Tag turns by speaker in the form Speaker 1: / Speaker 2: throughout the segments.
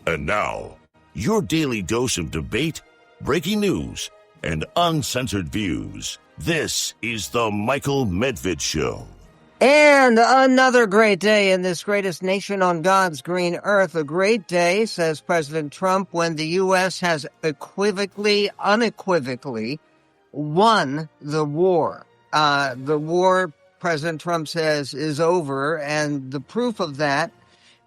Speaker 1: And now, your daily dose of debate, breaking news, and uncensored views. This is the Michael Medved Show.
Speaker 2: And another great day in this greatest nation on God's green earth. A great day, says President Trump, when the U.S. has unequivocally won the war. The war, President Trump says, is over, and the proof of that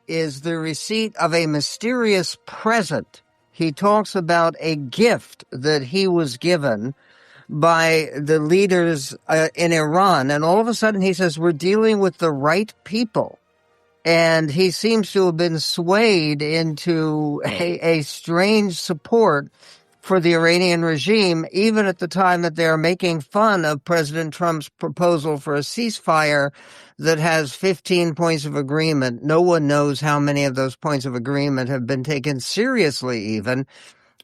Speaker 2: is the receipt of a mysterious present. He talks about a gift that he was given by the leaders in Iran. And all of a sudden he says, we're dealing with the right people. And he seems to have been swayed into a strange support for the Iranian regime, even at the time that they're making fun of President Trump's proposal for a ceasefire that has 15 points of agreement. No one knows how many of those points of agreement have been taken seriously even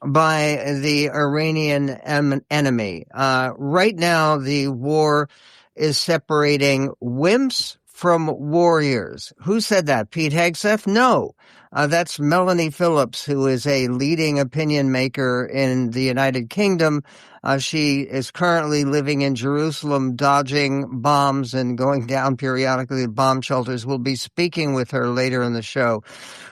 Speaker 2: by the Iranian enemy. Right now, the war is separating wimps from warriors. Who said that? Pete Hegseth? No. That's Melanie Phillips, who is a leading opinion maker in the United Kingdom. She is currently living in Jerusalem, dodging bombs and going down periodically to bomb shelters. We'll be speaking with her later in the show.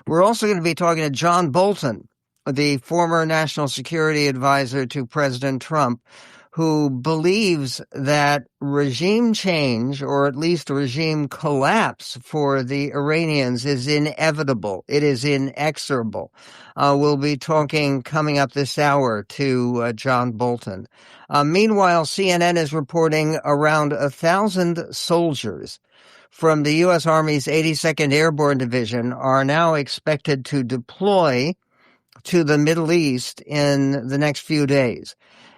Speaker 2: We're also going to be talking to John Bolton, the former national security advisor to President Trump, who believes that regime change, or at least regime collapse for the Iranians, is inevitable. It is inexorable. We'll be talking coming up this hour to John Bolton. Meanwhile, CNN is reporting around 1,000 soldiers from the U.S. Army's 82nd Airborne Division are now expected to deploy to the Middle East in the next few days,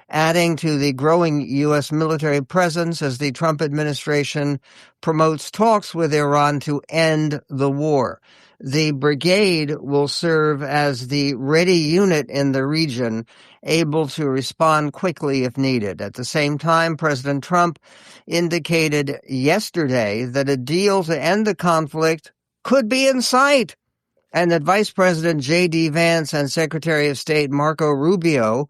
Speaker 2: adding to the growing U.S. military presence as the Trump administration promotes talks with Iran to end the war. The brigade will serve as the ready unit in the region, able to respond quickly if needed. At the same time, President Trump indicated yesterday that a deal to end the conflict could be in sight, and that Vice President J.D. Vance and Secretary of State Marco Rubio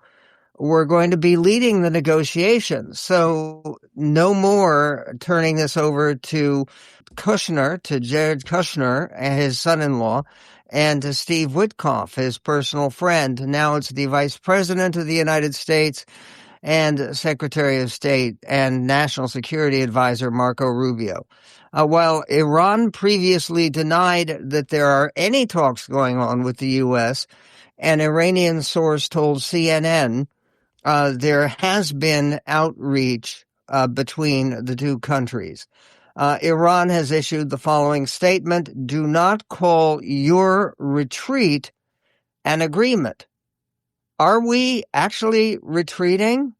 Speaker 2: were going to be leading the negotiations. So no more turning this over to Kushner, to Jared Kushner, his son-in-law, and to Steve Witkoff, his personal friend. Now it's the Vice President of the United States and Secretary of State and National Security Advisor Marco Rubio. While Iran previously denied that there are any talks going on with the U.S., an Iranian source told CNN there has been outreach between the two countries. Iran has issued the following statement: do not call your retreat an agreement. Are we actually retreating?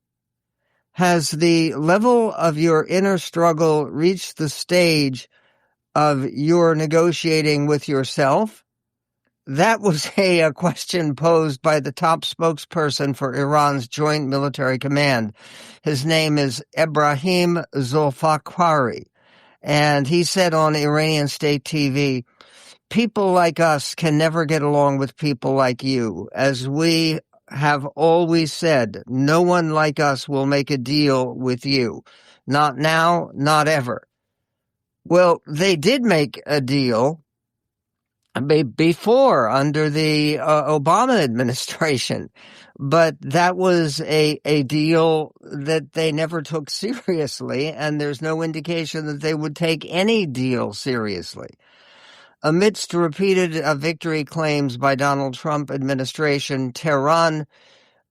Speaker 2: Has the level of your inner struggle reached the stage of your negotiating with yourself? That was a question posed by the top spokesperson for Iran's Joint Military Command. His name is Ebrahim Zolfakhari, and he said on Iranian state TV, people like us can never get along with people like you. As we have always said, no one like us will make a deal with you. Not now, not ever. Well, they did make a deal before under the Obama administration, but that was a deal that they never took seriously, and there's no indication that they would take any deal seriously. Amidst repeated victory claims by Donald Trump administration, Tehran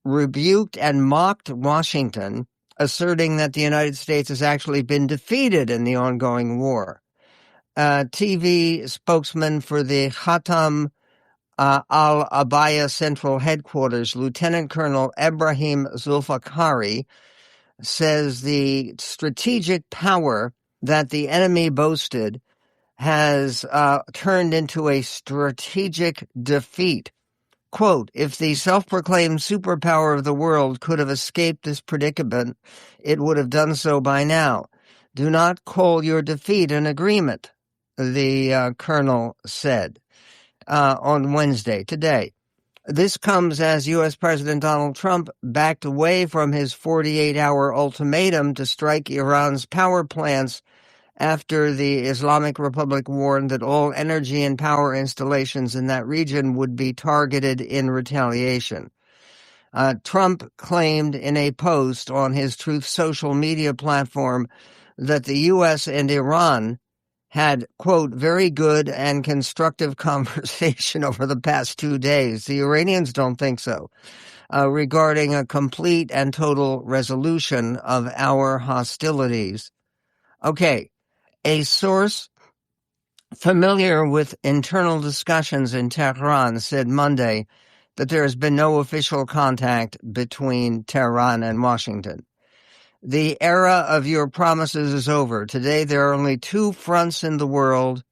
Speaker 2: rebuked and mocked Washington, asserting that the United States has actually been defeated in the ongoing war. TV spokesman for the Khatam al-Abaya Central Headquarters, Lieutenant Colonel Ebrahim Zulfakhari, says the strategic power that the enemy boasted has turned into a strategic defeat. Quote, if the self-proclaimed superpower of the world could have escaped this predicament, it would have done so by now. Do not call your defeat an agreement, the colonel said on Wednesday, today. This comes as U.S. President Donald Trump backed away from his 48-hour ultimatum to strike Iran's power plants after the Islamic Republic warned that all energy and power installations in that region would be targeted in retaliation. Trump claimed in a post on his Truth social media platform that the U.S. and Iran had, quote, very good and constructive conversation over the past 2 days. The Iranians don't think so, regarding a complete and total resolution of our hostilities. Okay, a source familiar with internal discussions in Tehran said Monday that there has been no official contact between Tehran and Washington. The era of your promises is over. Today there are only two fronts in the world,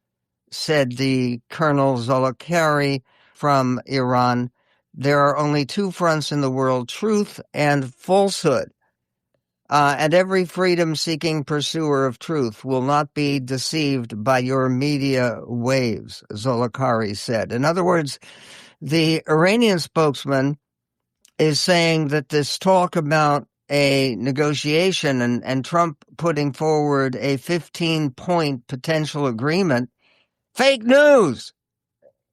Speaker 2: said the Colonel Zolokhari from Iran. There are only two fronts in the world, truth and falsehood. And every freedom-seeking pursuer of truth will not be deceived by your media waves, Zolokhari said. In other words, the Iranian spokesman is saying that this talk about a negotiation and Trump putting forward a 15-point potential agreement, fake news.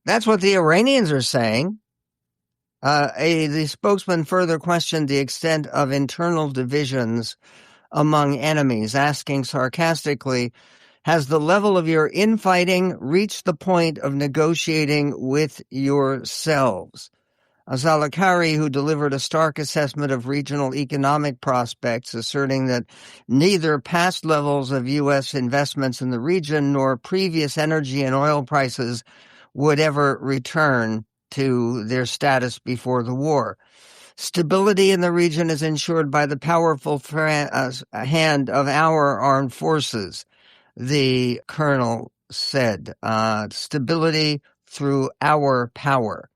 Speaker 2: That's what the Iranians are saying. The spokesman further questioned the extent of internal divisions among enemies, asking sarcastically, has the level of your infighting reached the point of negotiating with yourselves? Zolokhari, who delivered a stark assessment of regional economic prospects, asserting that neither past levels of U.S. investments in the region nor previous energy and oil prices would ever return to their status before the war. Stability in the region is ensured by the powerful hand of our armed forces, the colonel said. Stability through our power.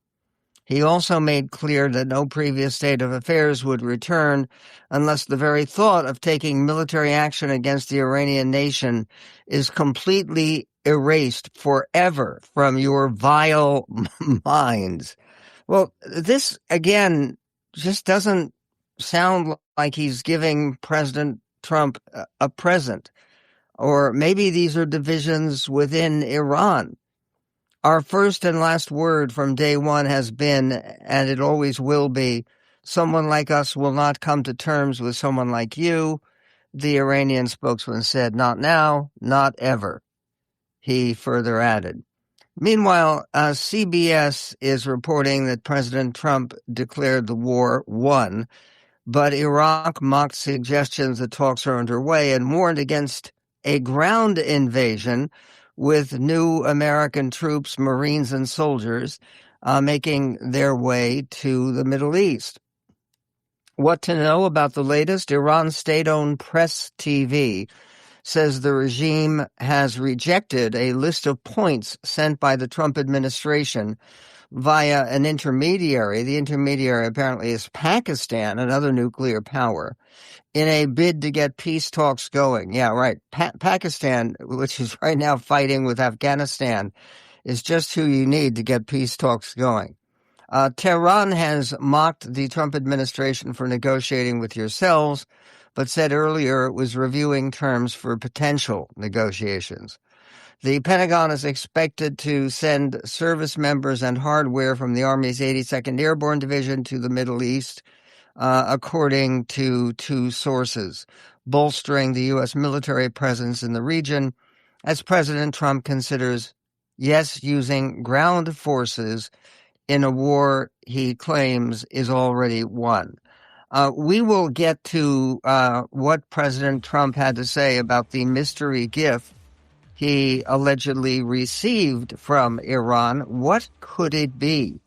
Speaker 2: He also made clear that no previous state of affairs would return unless the very thought of taking military action against the Iranian nation is completely erased forever from your vile minds. Well, this, again, just doesn't sound like he's giving President Trump a present. Or maybe these are divisions within Iran. Our first and last word from day one has been, and it always will be, someone like us will not come to terms with someone like you, the Iranian spokesman said. Not now, not ever, he further added. Meanwhile, CBS is reporting that President Trump declared the war won, but Iraq mocked suggestions that talks are underway and warned against a ground invasion with new American troops, Marines, and soldiers making their way to the Middle East. What to know about the latest? Iran's state-owned Press TV says the regime has rejected a list of points sent by the Trump administration via an intermediary. The intermediary apparently is Pakistan, another nuclear power, in a bid to get peace talks going. Yeah, right. Pakistan, which is right now fighting with Afghanistan, is just who you need to get peace talks going. Tehran has mocked the Trump administration for negotiating with yourselves, but said earlier it was reviewing terms for potential negotiations. The Pentagon is expected to send service members and hardware from the Army's 82nd Airborne Division to the Middle East, according to two sources, bolstering the U.S. military presence in the region as President Trump considers, yes, using ground forces in a war he claims is already won. We will get to what President Trump had to say about the mystery gift he allegedly received from Iran. What could it be?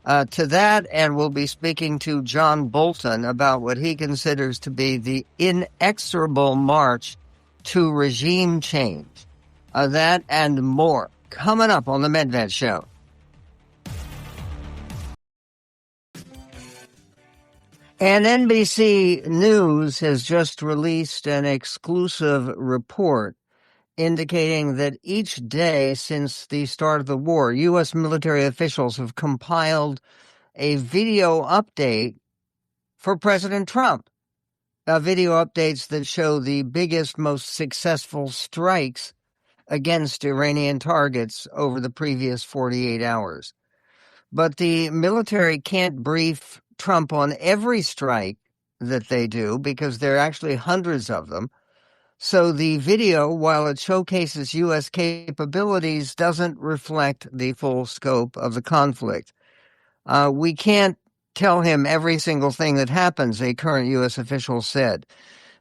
Speaker 2: To that, and we'll be speaking to John Bolton about what he considers to be the inexorable march to regime change. That and more coming up on the Medved Show. And NBC News has just released an exclusive report indicating that each day since the start of the war, U.S. military officials have compiled a video update for President Trump. Video updates that show the biggest, most successful strikes against Iranian targets over the previous 48 hours. But the military can't brief Trump on every strike that they do because there are actually hundreds of them. So the video, while it showcases U.S. capabilities, doesn't reflect the full scope of the conflict. We can't tell him every single thing that happens, a current U.S. official said.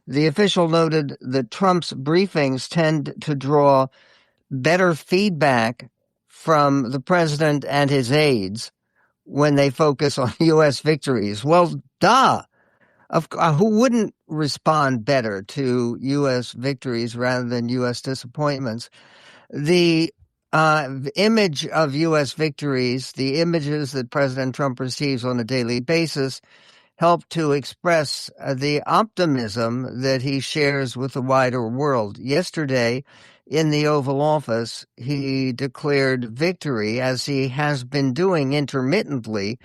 Speaker 2: The official noted that Trump's briefings tend to draw better feedback from the president and his aides when they focus on U.S. victories. Well, duh. Who wouldn't respond better to U.S. victories rather than U.S. disappointments? The image of U.S. victories, the images that President Trump receives on a daily basis, help to express the optimism that he shares with the wider world. Yesterday, in the Oval Office, he declared victory, as he has been doing intermittently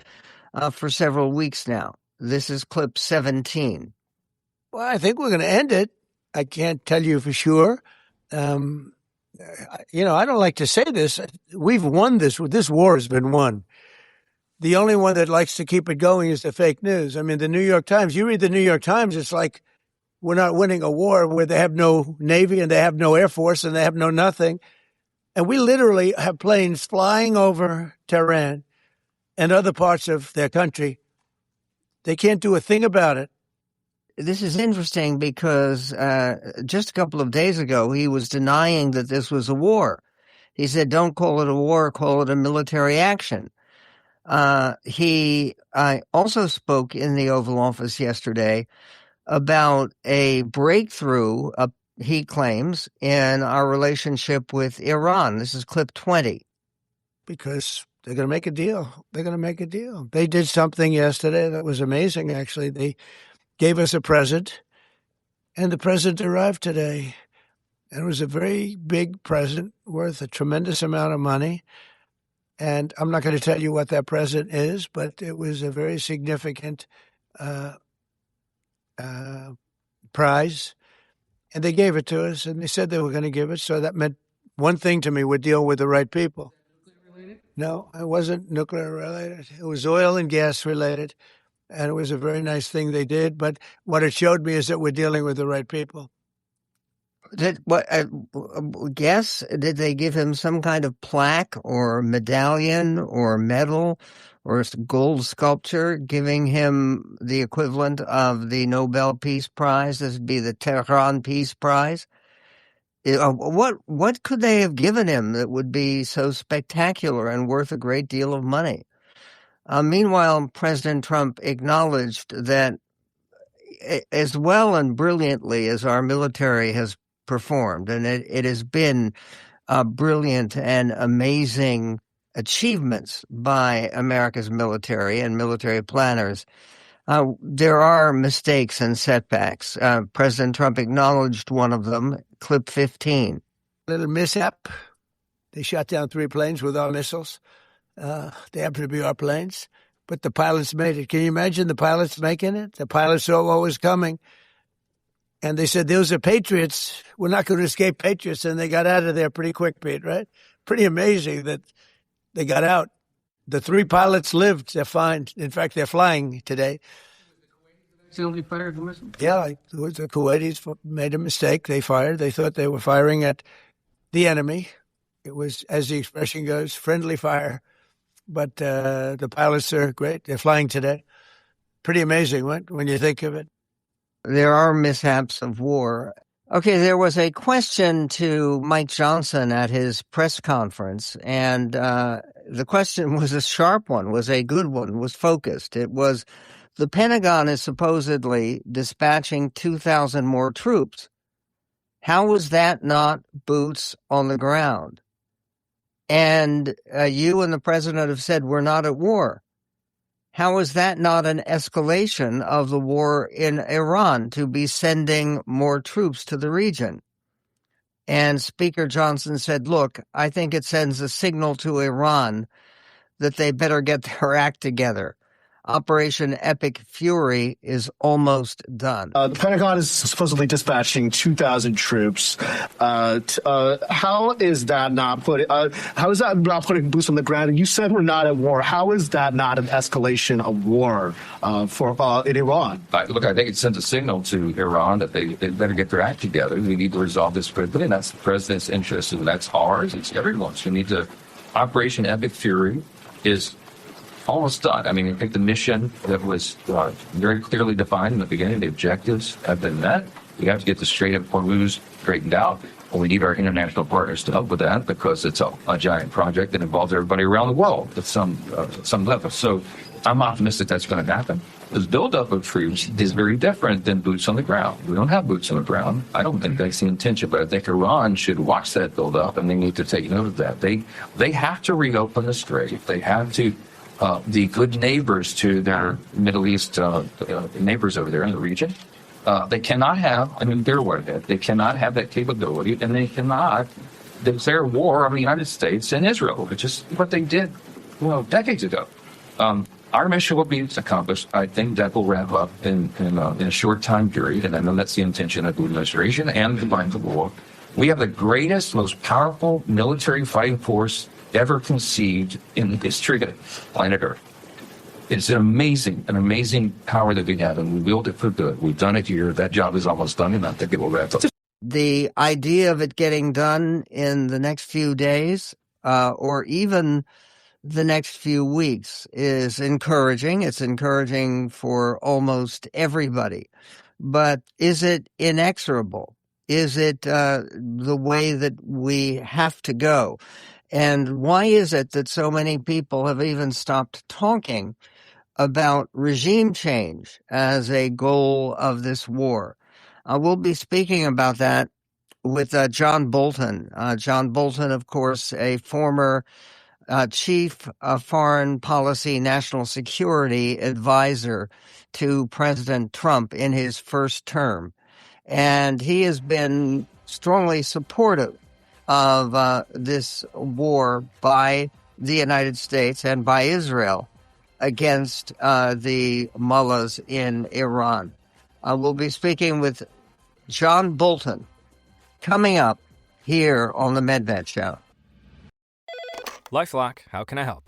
Speaker 2: for several weeks now. This is clip 17.
Speaker 3: Well, I think we're going to end it. I can't tell you for sure. I don't like to say this. We've won this. This war has been won. The only one that likes to keep it going is the fake news. I mean, the New York Times, you read the New York Times, it's like we're not winning a war where they have no Navy and they have no Air Force and they have no nothing. And we literally have planes flying over Tehran and other parts of their country. They can't do a thing about it.
Speaker 2: This is interesting because just a couple of days ago, he was denying that this was a war. He said, don't call it a war, call it a military action. He also spoke in the Oval Office yesterday about a breakthrough, he claims, in our relationship with Iran. This is clip 20.
Speaker 3: Because they're going to make a deal. They're going to make a deal. They did something yesterday that was amazing, actually. They gave us a present, and the present arrived today. And it was a very big present worth a tremendous amount of money. And I'm not going to tell you what that present is, but it was a very significant prize. And they gave it to us, and they said they were going to give it. So that meant one thing to me: we're dealing with the right people. No, it wasn't nuclear related. It was oil and gas related. And it was a very nice thing they did. But what it showed me is that we're dealing with the right people.
Speaker 2: Did they give him some kind of plaque or medallion or medal or gold sculpture giving him the equivalent of the Nobel Peace Prize? This would be the Tehran Peace Prize. What could they have given him that would be so spectacular and worth a great deal of money? Meanwhile, President Trump acknowledged that as well and brilliantly as our military has performed, and it has been brilliant and amazing achievements by America's military and military planners, there are mistakes and setbacks. President Trump acknowledged one of them, clip 15.
Speaker 3: Little mishap. They shot down 3 planes with our missiles. They happen to be our planes, but the pilots made it. Can you imagine the pilots making it? The pilots saw what was coming, and they said, those are Patriots. We're not going to escape Patriots, and they got out of there pretty quick, Pete, right? Pretty amazing that they got out. The 3 pilots lived. They're fine. In fact, they're flying today.
Speaker 2: Somebody fired the missile?
Speaker 3: Yeah, the Kuwaitis made a mistake. They fired. They thought they were firing at the enemy. It was, as the expression goes, friendly fire. But the pilots are great. They're flying today. Pretty amazing, right, when you think of it.
Speaker 2: There are mishaps of war. Okay, there was a question to Mike Johnson at his press conference, and the question was a sharp one, was a good one, was focused. It was, the Pentagon is supposedly dispatching 2,000 more troops. How was that not boots on the ground? And you and the president have said we're not at war. How is that not an escalation of the war in Iran to be sending more troops to the region? And Speaker Johnson said, look, I think it sends a signal to Iran that they better get their act together. Operation Epic Fury is almost done.
Speaker 4: The Pentagon is supposedly dispatching 2,000 troops. How is that not putting boots on the ground? And you said we're not at war. How is that not an escalation of war in Iran?
Speaker 5: Look, I think it sends a signal to Iran that they better get their act together. We need to resolve this quickly, and that's the president's interest, and that's ours. It's everyone's. We need to. Operation Epic Fury is almost done. I mean, I think the mission that was very clearly defined in the beginning, the objectives have been met. We have to get the Strait of Hormuz straightened out. And we need our international partners to help with that because it's a giant project that involves everybody around the world at some level. So I'm optimistic that's going to happen. This buildup of troops is very different than boots on the ground. We don't have boots on the ground. I don't think that's the intention, but I think Iran should watch that buildup, and they need to take note of that. They have to reopen the Strait. They have to the good neighbors to their Middle East neighbors over there in the region. They cannot have, I mean, they're aware of that. They cannot have that capability, and they cannot declare war on the United States and Israel, which is what they did, decades ago. Our mission will be accomplished. I think that will wrap up in a short time period, and I know that's the intention of the administration and the mind of the war. We have the greatest, most powerful military fighting force ever conceived in the history of planet Earth. It's an amazing power that we have, and we wield it for good. We've done it here. That job is almost done, and I think it will wrap up.
Speaker 2: The idea of it getting done in the next few days, or even the next few weeks, is encouraging. It's encouraging for almost everybody. But is it inexorable? Is it the way that we have to go? And why is it that so many people have even stopped talking about regime change as a goal of this war? We'll be speaking about that with John Bolton. John Bolton, of course, a former chief of foreign policy national security advisor to President Trump in his first term. And he has been strongly supportive of this war by the United States and by Israel against the mullahs in Iran. We'll be speaking with John Bolton coming up here on the MedVet Show.
Speaker 6: LifeLock, how can I help?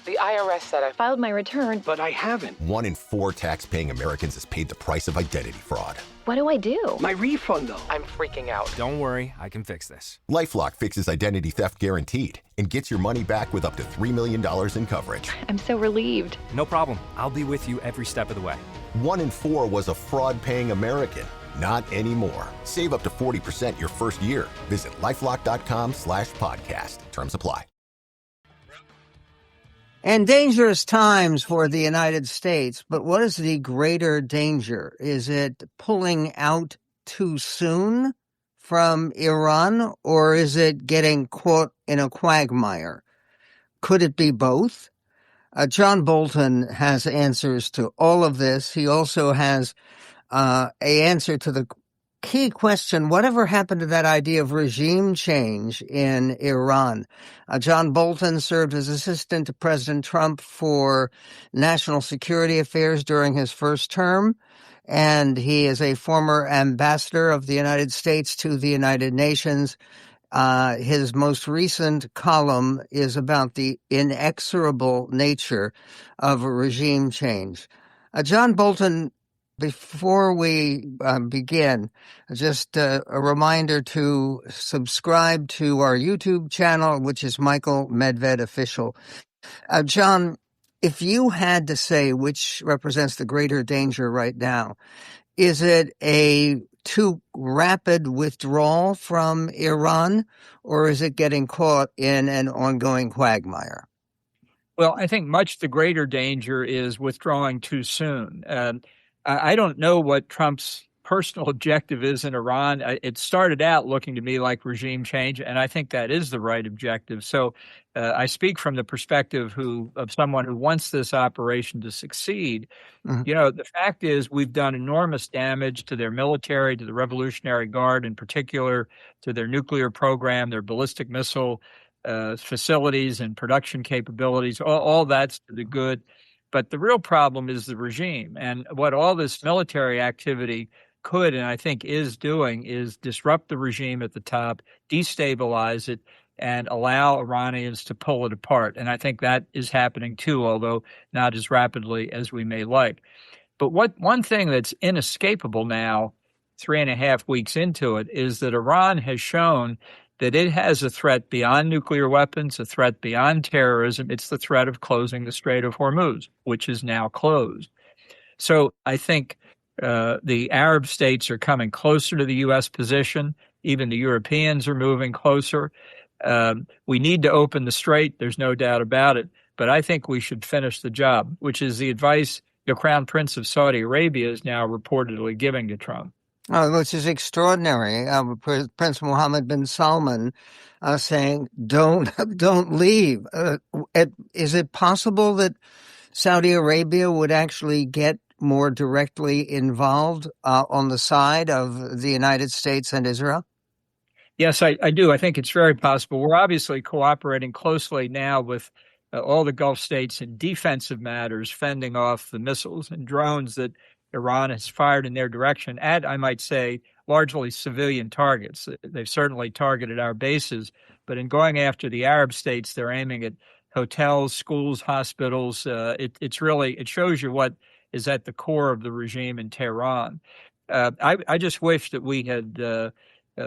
Speaker 7: The IRS said I filed my return,
Speaker 8: but I haven't.
Speaker 9: 1 in 4 tax-paying Americans has paid the price of identity fraud.
Speaker 7: What do I do?
Speaker 8: My refund, though.
Speaker 7: I'm freaking out.
Speaker 6: Don't worry, I can fix this.
Speaker 9: LifeLock fixes identity theft guaranteed and gets your money back with up to $3 million in coverage.
Speaker 7: I'm so relieved.
Speaker 6: No problem. I'll be with you every step of the way.
Speaker 9: 1 in 4 was a fraud-paying American. Not anymore. Save up to 40% your first year. Visit LifeLock.com/podcast. Terms apply.
Speaker 2: And dangerous times for the United States, but what is the greater danger? Is it pulling out too soon from Iran, or is it getting caught in a quagmire? Could it be both? John Bolton has answers to all of this. He also has an answer to the key question, whatever happened to that idea of regime change in Iran? John Bolton served as assistant to President Trump for national security affairs during his first term, and he is a former ambassador of the United States to the United Nations. His most recent column is about the inexorable nature of a regime change. John Bolton, before we begin, just a reminder to subscribe to our YouTube channel, which is Michael Medved Official. John, if you had to say which represents the greater danger right now, is it a too rapid withdrawal from Iran, or is it getting caught in an ongoing quagmire?
Speaker 10: Well, I think much the greater danger is withdrawing too soon. I don't know what Trump's personal objective is in Iran. It started out looking to me like regime change, and I think that is the right objective. So I speak from the perspective of someone who wants this operation to succeed. Mm-hmm. You know, the fact is we've done enormous damage to their military, to the Revolutionary Guard in particular, to their nuclear program, their ballistic missile facilities and production capabilities. All that's to the good. But the real problem is the regime. And what all this military activity could, and I think is doing, is disrupt the regime at the top, destabilize it, and allow Iranians to pull it apart. And I think that is happening too, although not as rapidly as we may like. But one thing that's inescapable now, 3.5 weeks into it, is that Iran has shown that it has a threat beyond nuclear weapons, a threat beyond terrorism. It's the threat of closing the Strait of Hormuz, which is now closed. So I think the Arab states are coming closer to the U.S. position. Even the Europeans are moving closer. We need to open the strait. There's no doubt about it. But I think we should finish the job, which is the advice the Crown Prince of Saudi Arabia is now reportedly giving to Trump.
Speaker 2: Which is extraordinary. Prince Mohammed bin Salman saying, don't leave. Is it possible that Saudi Arabia would actually get more directly involved on the side of the United States and Israel?
Speaker 10: Yes, I do. I think it's very possible. We're obviously cooperating closely now with all the Gulf states in defensive matters, fending off the missiles and drones that Iran has fired in their direction at, I might say, largely civilian targets. They've certainly targeted our bases, but in going after the Arab states, they're aiming at hotels, schools, hospitals. It shows you what is at the core of the regime in Tehran. I just wish that we had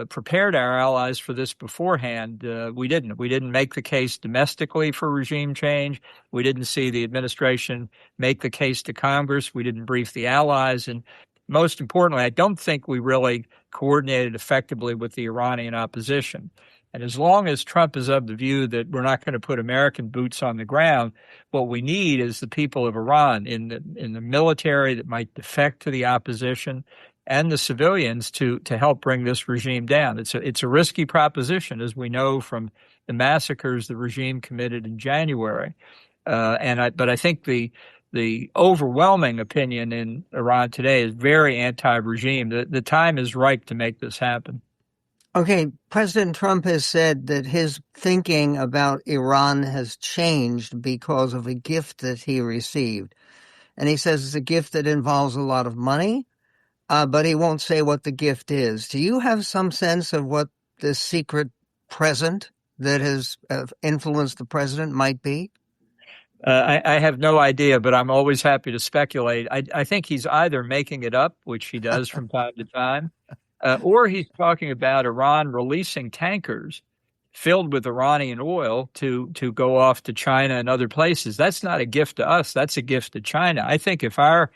Speaker 10: prepared our allies for this beforehand. We didn't. We didn't make the case domestically for regime change. We didn't see the administration make the case to Congress. We didn't brief the allies. And most importantly, I don't think we really coordinated effectively with the Iranian opposition. And as long as Trump is of the view that we're not going to put American boots on the ground, what we need is the people of Iran in the military that might defect to the opposition, and the civilians to help bring this regime down. It's a risky proposition, as we know from the massacres the regime committed in January. But I think the overwhelming opinion in Iran today is very anti-regime. The time is ripe to make this happen.
Speaker 2: Okay, President Trump has said that his thinking about Iran has changed because of a gift that he received. And he says it's a gift that involves a lot of money, but he won't say what the gift is. Do you have some sense of what this secret present that has influenced the president might be?
Speaker 10: I have no idea, but I'm always happy to speculate. I think he's either making it up, which he does from time to time, or he's talking about Iran releasing tankers filled with Iranian oil to go off to China and other places. That's not a gift to us. That's a gift to China. I think if our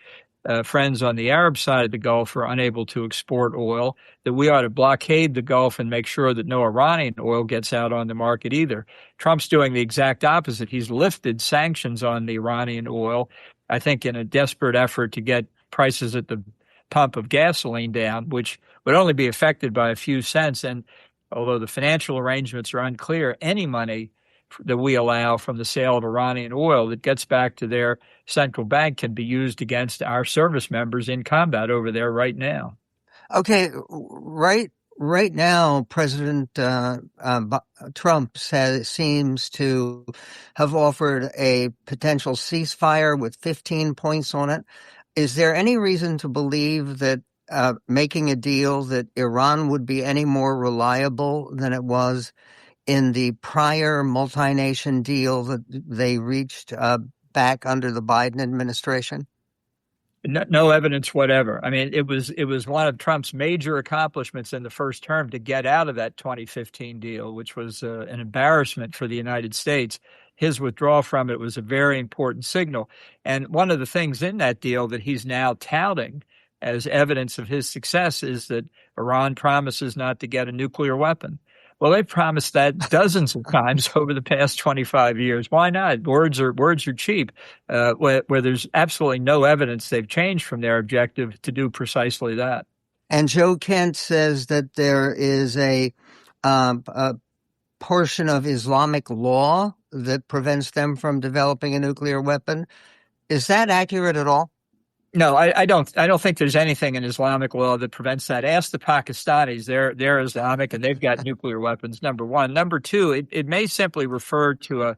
Speaker 10: friends on the Arab side of the Gulf are unable to export oil, that we ought to blockade the Gulf and make sure that no Iranian oil gets out on the market either. Trump's doing the exact opposite. He's lifted sanctions on the Iranian oil, I think in a desperate effort to get prices at the pump of gasoline down, which would only be affected by a few cents. And although the financial arrangements are unclear, any money that we allow from the sale of Iranian oil that gets back to their central bank can be used against our service members in combat over there right now.
Speaker 2: Okay, right now, President Trump seems to have offered a potential ceasefire with 15 points on it. Is there any reason to believe that making a deal that Iran would be any more reliable than it was in the prior multi-nation deal that they reached back under the Biden administration?
Speaker 10: No evidence whatever. I mean, it was one of Trump's major accomplishments in the first term to get out of that 2015 deal, which was an embarrassment for the United States. His withdrawal from it was a very important signal. And one of the things in that deal that he's now touting as evidence of his success is that Iran promises not to get a nuclear weapon. Well, they've promised that dozens of times over the past 25 years. Why not? Words are cheap. Where there's absolutely no evidence they've changed from their objective to do precisely that.
Speaker 2: And Joe Kent says that there is a portion of Islamic law that prevents them from developing a nuclear weapon. Is that accurate at all?
Speaker 10: No, I don't think there's anything in Islamic law that prevents that. Ask the Pakistanis. They're Islamic and they've got nuclear weapons, number one. Number two, it may simply refer to a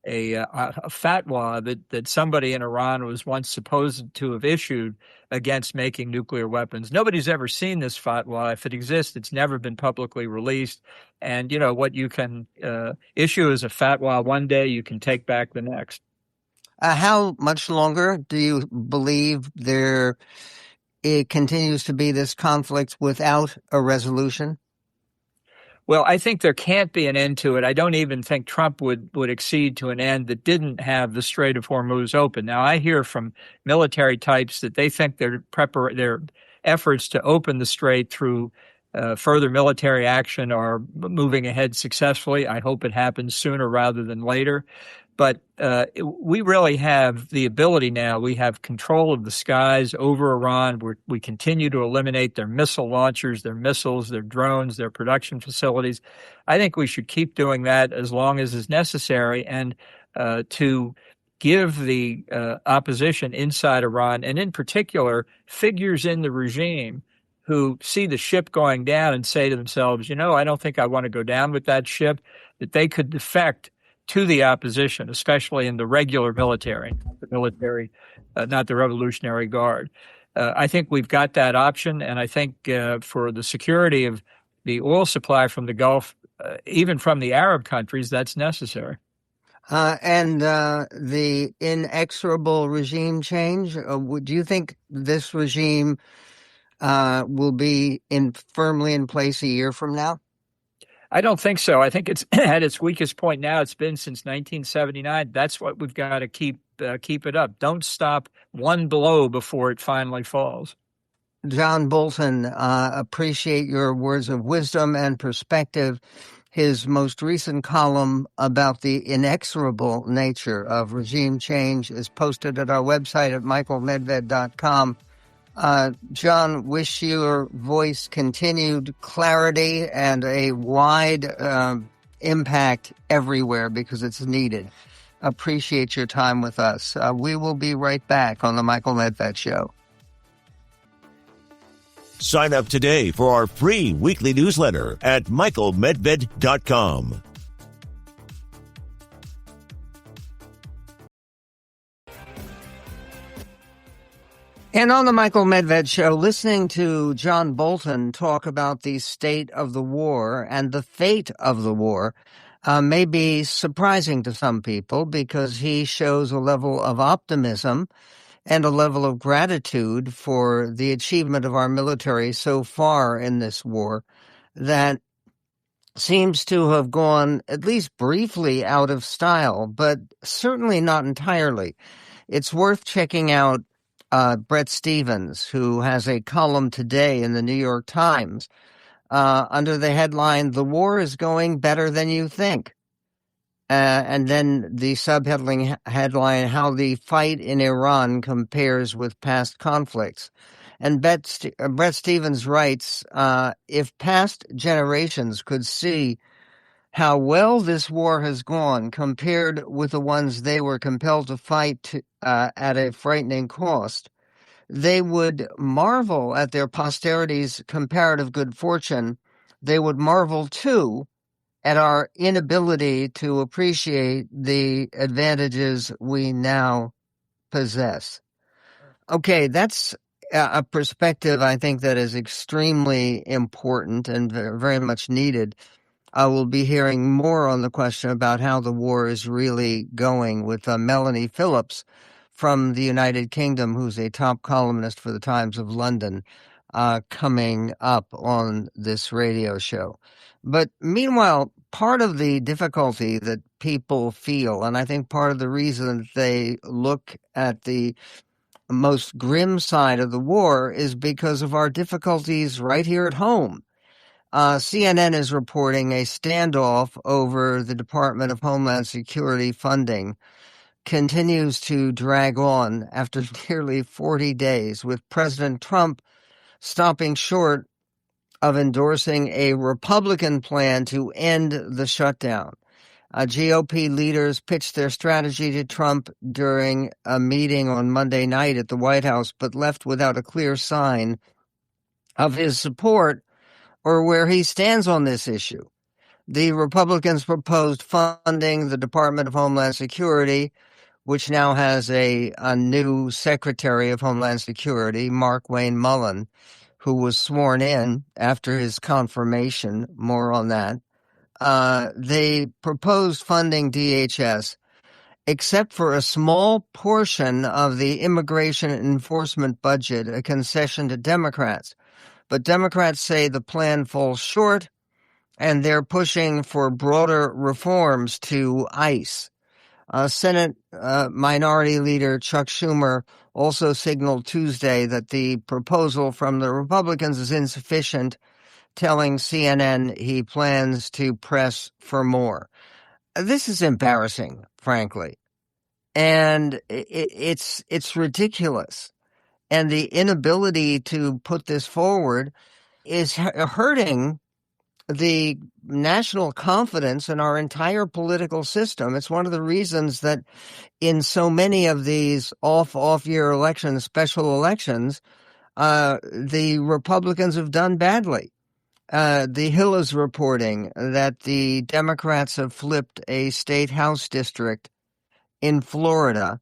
Speaker 10: a fatwa that somebody in Iran was once supposed to have issued against making nuclear weapons. Nobody's ever seen this fatwa. If it exists, it's never been publicly released. And, what you can issue as a fatwa one day, you can take back the next.
Speaker 2: How much longer do you believe it continues to be this conflict without a resolution?
Speaker 10: Well, I think there can't be an end to it. I don't even think Trump would accede to an end that didn't have the Strait of Hormuz open. Now, I hear from military types that they think their efforts to open the strait through further military action are moving ahead successfully. I hope it happens sooner rather than later. But we really have the ability now. We have control of the skies over Iran. We continue to eliminate their missile launchers, their missiles, their drones, their production facilities. I think we should keep doing that as long as is necessary, and to give the opposition inside Iran, and in particular figures in the regime who see the ship going down and say to themselves, I don't think I want to go down with that ship, that they could defect to the opposition, especially in the regular military, not the Revolutionary Guard. I think we've got that option, and I think for the security of the oil supply from the Gulf, even from the Arab countries, that's necessary.
Speaker 2: And the inexorable regime change, do you think this regime will be firmly in place a year from now?
Speaker 10: I don't think so. I think it's at its weakest point now. It's been since 1979. That's what we've got to keep it up. Don't stop one blow before it finally falls.
Speaker 2: John Bolton, appreciate your words of wisdom and perspective. His most recent column about the inexorable nature of regime change is posted at our website at michaelmedved.com. John, wish your voice continued clarity and a wide impact everywhere because it's needed. Appreciate your time with us. We will be right back on the Michael Medved Show.
Speaker 1: Sign up today for our free weekly newsletter at michaelmedved.com.
Speaker 2: And on the Michael Medved Show, listening to John Bolton talk about the state of the war and the fate of the war may be surprising to some people because he shows a level of optimism and a level of gratitude for the achievement of our military so far in this war that seems to have gone at least briefly out of style, but certainly not entirely. It's worth checking out Bret Stephens, who has a column today in the New York Times under the headline, "The War is Going Better Than You Think." And then the subheadline headline, "How the Fight in Iran Compares with Past Conflicts." And Bret Stephens writes, if past generations could see how well this war has gone compared with the ones they were compelled to fight at a frightening cost, they would marvel at their posterity's comparative good fortune. They would marvel, too, at our inability to appreciate the advantages we now possess. Okay, that's a perspective I think that is extremely important and very much needed. I will be hearing more on the question about how the war is really going with Melanie Phillips from the United Kingdom, who's a top columnist for the Times of London, coming up on this radio show. But meanwhile, part of the difficulty that people feel, and I think part of the reason they look at the most grim side of the war, is because of our difficulties right here at home. CNN is reporting a standoff over the Department of Homeland Security funding continues to drag on after nearly 40 days, with President Trump stopping short of endorsing a Republican plan to end the shutdown. GOP leaders pitched their strategy to Trump during a meeting on Monday night at the White House, but left without a clear sign of his support or where he stands on this issue. The Republicans proposed funding the Department of Homeland Security, which now has a new Secretary of Homeland Security, Mark Wayne Mullen, who was sworn in after his confirmation. More on that. They proposed funding DHS, except for a small portion of the immigration enforcement budget, a concession to Democrats. But Democrats say the plan falls short, and they're pushing for broader reforms to ICE. Senate Minority Leader Chuck Schumer also signaled Tuesday that the proposal from the Republicans is insufficient, telling CNN he plans to press for more. This is embarrassing, frankly, and it's ridiculous. And the inability to put this forward is hurting the national confidence in our entire political system. It's one of the reasons that in so many of these off-year elections, special elections, the Republicans have done badly. The Hill is reporting that the Democrats have flipped a state house district in Florida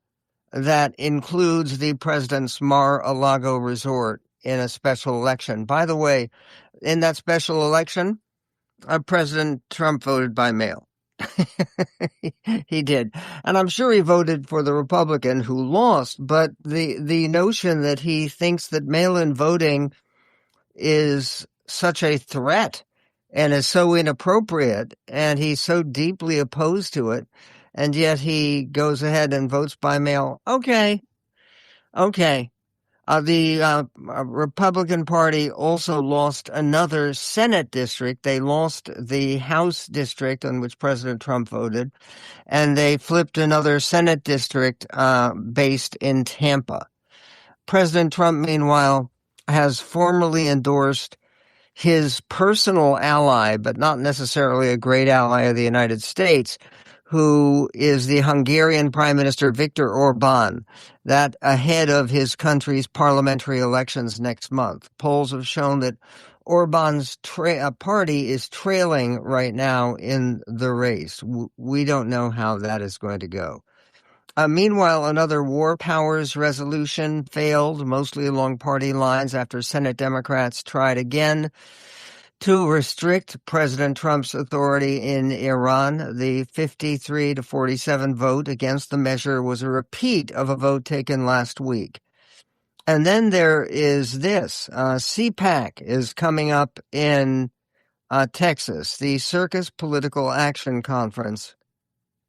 Speaker 2: that includes the president's Mar-a-Lago resort in a special election. By the way, in that special election, President Trump voted by mail. He did. And I'm sure he voted for the Republican who lost, but the notion that he thinks that mail-in voting is such a threat and is so inappropriate, and he's so deeply opposed to it, and yet he goes ahead and votes by mail. Okay. The Republican Party also lost another Senate district. They lost the House district on which President Trump voted, and they flipped another Senate district based in Tampa. President Trump, meanwhile, has formally endorsed his personal ally, but not necessarily a great ally of the United States, who is the Hungarian Prime Minister Viktor Orban, that ahead of his country's parliamentary elections next month. Polls have shown that Orban's party is trailing right now in the race. We don't know how that is going to go. Meanwhile, another war powers resolution failed, mostly along party lines, after Senate Democrats tried again to restrict President Trump's authority in Iran. The 53-47 vote against the measure was a repeat of a vote taken last week. And then there is this. CPAC is coming up in Texas, the Circus Political Action Conference.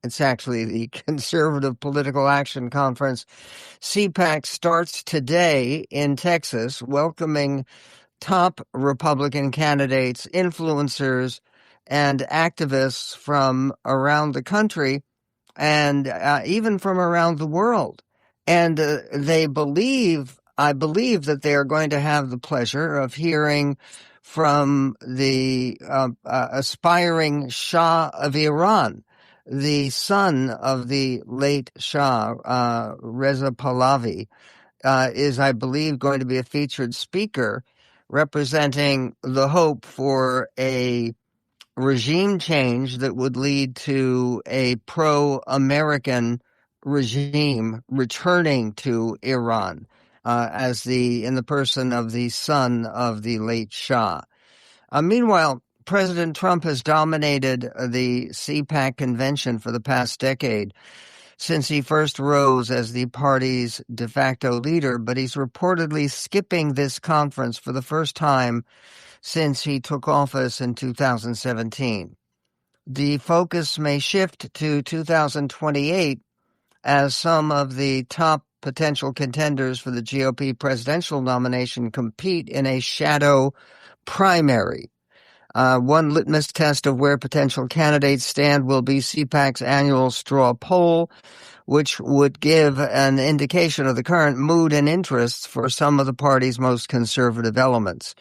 Speaker 2: It's actually the Conservative Political Action Conference. CPAC starts today in Texas, welcoming top Republican candidates, influencers, and activists from around the country and even from around the world. And I believe that they are going to have the pleasure of hearing from the aspiring Shah of Iran, the son of the late Shah, Reza Pahlavi, is, I believe, going to be a featured speaker representing the hope for a regime change that would lead to a pro-American regime returning to Iran in the person of the son of the late Shah. Meanwhile, President Trump has dominated the CPAC convention for the past decade since he first rose as the party's de facto leader, but he's reportedly skipping this conference for the first time since he took office in 2017. The focus may shift to 2028 as some of the top potential contenders for the GOP presidential nomination compete in a shadow primary. One litmus test of where potential candidates stand will be CPAC's annual straw poll, which would give an indication of the current mood and interests for some of the party's most conservative elements.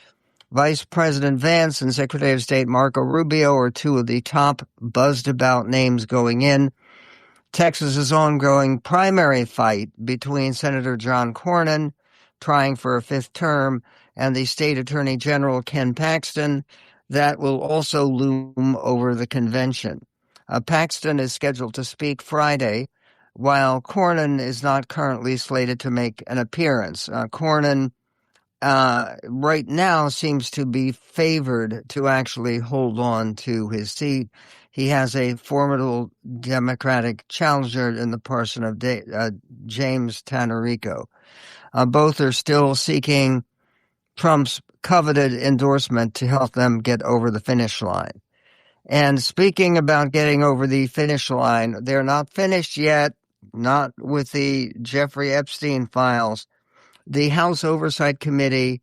Speaker 2: Vice President Vance and Secretary of State Marco Rubio are two of the top buzzed-about names going in. Texas's ongoing primary fight between Senator John Cornyn, trying for a fifth term, and the State Attorney General Ken Paxton that will also loom over the convention. Paxton is scheduled to speak Friday, while Cornyn is not currently slated to make an appearance. Cornyn right now seems to be favored to actually hold on to his seat. He has a formidable Democratic challenger in the person of James Tannerico. Both are still seeking Trump's coveted endorsement to help them get over the finish line. And speaking about getting over the finish line, they're not finished yet, not with the Jeffrey Epstein files. The House Oversight Committee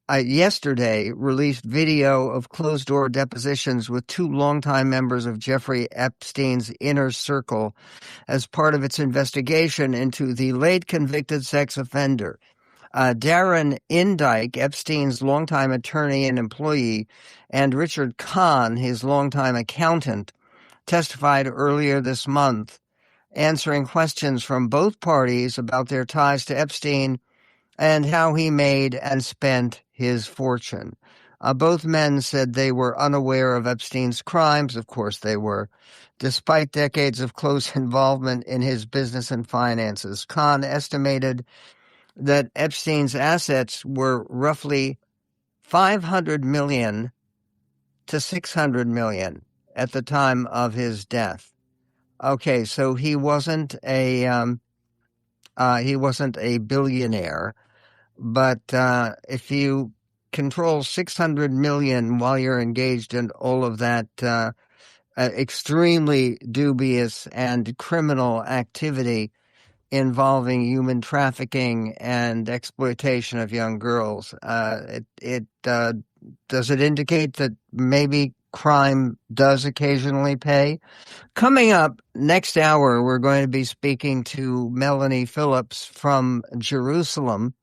Speaker 2: yesterday released video of closed-door depositions with two longtime members of Jeffrey Epstein's inner circle as part of its investigation into the late convicted sex offender. Darren Indyke, Epstein's longtime attorney and employee, and Richard Kahn, his longtime accountant, testified earlier this month, answering questions from both parties about their ties to Epstein and how he made and spent his fortune. Both men said they were unaware of Epstein's crimes. Of course they were. Despite decades of close involvement in his business and finances, Kahn estimated that Epstein's assets were roughly $500 million to $600 million at the time of his death. Okay, so he wasn't a billionaire, but if you control $600 million while you're engaged in all of that extremely dubious and criminal activity involving human trafficking and exploitation of young girls, does it indicate that maybe crime does occasionally pay? Coming up next hour, we're going to be speaking to Melanie Phillips from Jerusalem,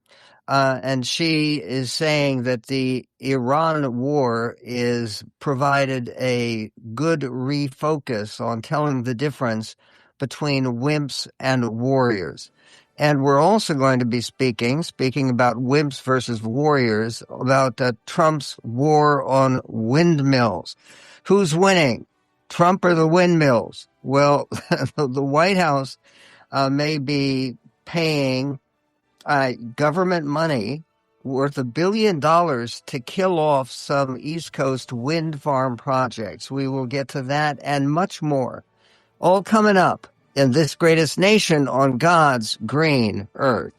Speaker 2: and she is saying that the Iran war is provided a good refocus on telling the difference between wimps and warriors. And we're also going to be speaking about wimps versus warriors, about Trump's war on windmills. Who's winning, Trump or the windmills? Well, the White House may be paying government money worth $1 billion to kill off some East Coast wind farm projects. We will get to that and much more, all coming up in this greatest nation on God's green earth.